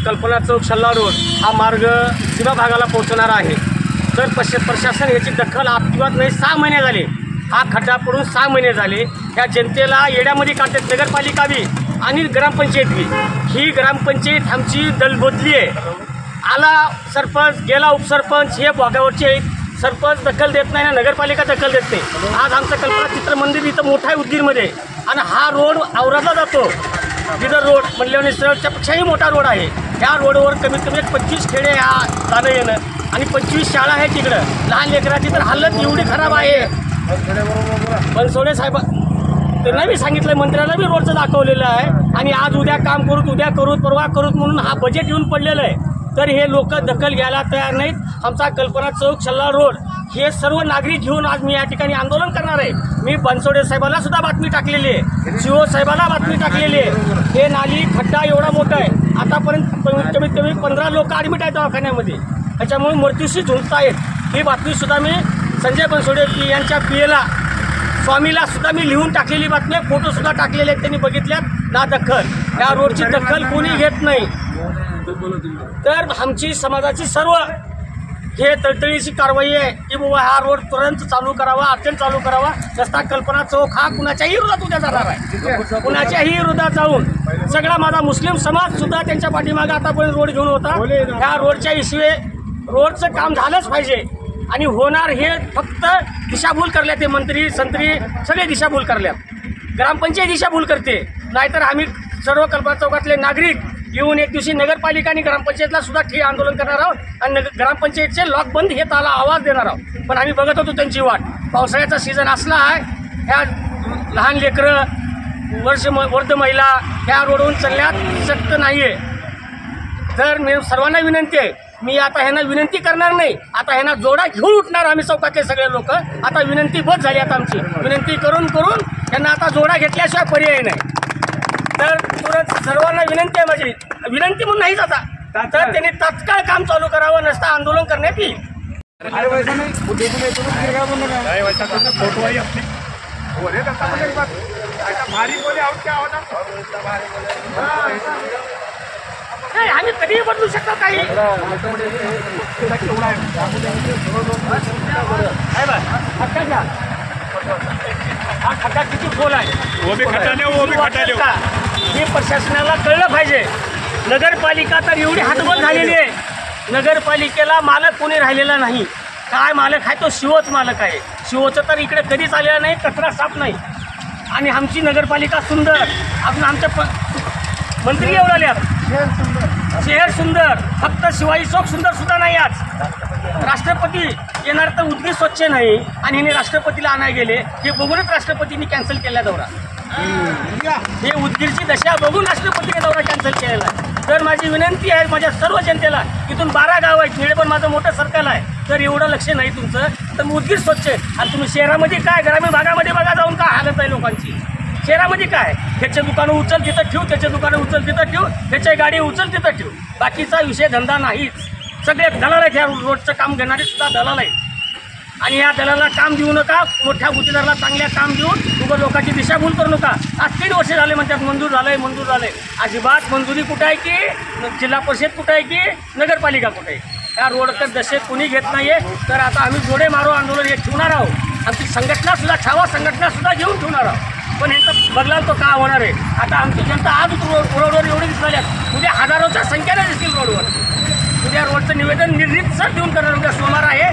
कल्पना चौक शल्ला रोड हा मार्ग सीमा भागाला पोहोचणारा आहे। तर प्रशासन याची दखल अजिबात नाही। 6 महिने झाले हा खड्डा पडून 6 महिने झाले। या जनतेला येड्यामध्ये काढतात नगरपालिका बी आणि ग्रामपंचायत बी। ही ग्रामपंचायत आमची दलबदली आहे। आला सरपंच गेला उपसरपंच हे भागावरचे सरपंच दखल देत नाही ना नगरपालिका दखल देत नाही। आज आमचं कल्पना चित्र मंदिर इथं मोठा आहे उदगीरमध्ये आणि हा रोड औरादला जातो बिदर रोड म्हणल्याने सरळच्यापेक्षाही मोठा रोड आहे। ह्या रोडवर कमीत कमी 25 खेडे ह्या जाणं येणं आणि 25 शाळा आहेत तिकडं। लहान लेकराची तर हालत एवढी खराब आहे। बनसोडे साहेब त्यांना बी सांगितलं मंत्र्याला बी रोडचं दाखवलेलं आहे आणि आज उद्या काम करूत उद्या करूत परवा करूत म्हणून हा बजेट येऊन पडलेलं आहे। तर हे लोक दखल घ्यायला तयार नाहीत। आमचा कल्पना चौक शल्ला रोड हे सर्व नागरिक घेऊन आज मी या ठिकाणी आंदोलन करणार आहे। मी बनसोडे साहेबांना सुद्धा बातमी टाकलेली आहे, सीओ साहेबांना बातमी टाकलेली आहे। हे नाली खड्डा एवढा मोठा आहे, आतापर्यंत कमीत कमी 15 लोक ॲडमिट आहेत दवाखान्यामध्ये, त्याच्यामुळे मृत्यूशी झुंजत आहेत। ही बातमीसुद्धा मी संजय बनसोडे यांच्या पीएला स्वामीला सुद्धा मी लिहून टाकलेली बातमी आहे, फोटोसुद्धा टाकलेले आहेत, त्यांनी बघितल्यात ना दखल। या रोडची दखल कोणी घेत नाही। तर आमची समाजाची सर्व हे तळतळीची कारवाई आहे की बाबा हा रोड तुरंत चालू करावा, अर्जंट चालू करावा। रस्ता कल्पना चौक हा कुणाच्याही विरोधात उद्या जाणार आहे, कुणाच्याही विरोधात जाऊन सगळा माझा मुस्लिम समाज सुद्धा त्यांच्या पाठीमागे आतापर्यंत रोड घेऊन होता। ह्या रोडच्या इशवे रोडचं काम झालंच पाहिजे आणि होणार हे फक्त दिशाभूल करल्यात ते मंत्री संत्री सगळे दिशाभूल करल्यात। ग्रामपंचायत दिशाभूल करते, नाहीतर आम्ही सर्व कल्पना चौकातले नागरिक येऊन एक दिवशी नगरपालिका आणि ग्रामपंचायतला सुद्धा ठिय्या आंदोलन करणार आहोत आणि ग्रामपंचायतचे लॉक बंद हे त्याला आवाज देणार आहोत। पण आम्ही बघत होतो त्यांची वाट। पावसाळ्याचा सीझन असला आहे, ह्या लहान लेकरं वर्ध महिला ह्या रोडवरून चालल्यात शक्त नाही आहे। तर मी सर्वांना विनंती आहे, मी आता ह्यांना विनंती करणार नाही, आता ह्यांना जोडा घेऊन उठणार आम्ही चौकातले सगळे लोक। आता विनंती बस झाली, आता आमची विनंती करून करून त्यांना आता जोडा घेतल्याशिवाय पर्याय नाही। तर तुरंत सर्वांना विनंती आहे, माझी विनंती म्हणून नाहीच आता, तर त्यांनी तात्काळ काम चालू करावं, नसता आंदोलन करण्यात येईल। नाही आम्ही कधीही बदलू शकतो काही। हा खड्डा किती खोल आहे हे प्रशासनाला कळलं पाहिजे। नगरपालिका तर एवढी हातबल झालेली आहे, नगरपालिकेला मालक कोणी राहिलेला नाही। काय मालक आहे तो शिवच मालक आहे। शिवचं तर इकडे कधीच आलेला नाही, कचरा साफ नाही। आणि आमची नगरपालिका सुंदर, आपण आमच्या मंत्री एवढं आल्यात शहर सुंदर, फक्त शिवाजी चौक सुंदर सुद्धा नाही। आज राष्ट्रपती येणार तर उदगीर स्वच्छ नाही आणि हिने राष्ट्रपतीला आणायला गेले, हे बघूनच राष्ट्रपतींनी कॅन्सल केला दौरा। हे उदगीरची दशा बघून राष्ट्रपतीने दौरा कॅन्सल केलेला आहे। तर माझी विनंती आहे माझ्या सर्व जनतेला, इथून 12 गाव आहेत, निळे पण माझं मोठं सर्कल आहे, तर एवढं लक्ष नाही तुमचं तर उदगीर स्वच्छ आहे। आणि तुम्ही शहरामध्ये काय ग्रामीण भागामध्ये बघा जाऊन काय हालत आहे लोकांची। शहरामध्ये काय ह्याचे दुकानं उचल तिथं ठेवू, त्याचे दुकानं उचल तिथं ठेवू, ह्याच्या गाडी उचल तिथं ठेवू, बाकीचा विषय धंदा नाहीच। सगळे दलाल आहेत, ह्या रोडचं काम घेणारे सुद्धा दलाल आहेत। आणि या दलाला काम देऊ नका, मोठ्या गुत्तेदाराला चांगल्या काम देऊन उभं लोकांची दिशाभूल करू नका। आज 3 वर्ष झाले म्हणतात मंजूर झालंय मंजूर झालंय, अजिबात मंजुरी कुठं आहे की जिल्हा परिषद कुठं आहे की नगरपालिका कुठे आहे? या रोडचं दशे कोणी घेत नाहीये। तर आता आम्ही जोडे मारो आंदोलन हे ठेवणार आहोत, आमची संघटना सुद्धा छावा संघटना सुद्धा घेऊन ठेवणार आहोत। पण यांचा बदलाव तो का होणार आहे? आता आमची जनता आज रोडवर एवढी दिसल्यात, उद्या हजारोच्या संख्येने दिसतील रोडवर। उद्या रोडचं निवेदन निर्णित देऊन करणार। उद्या सोमवार आहे,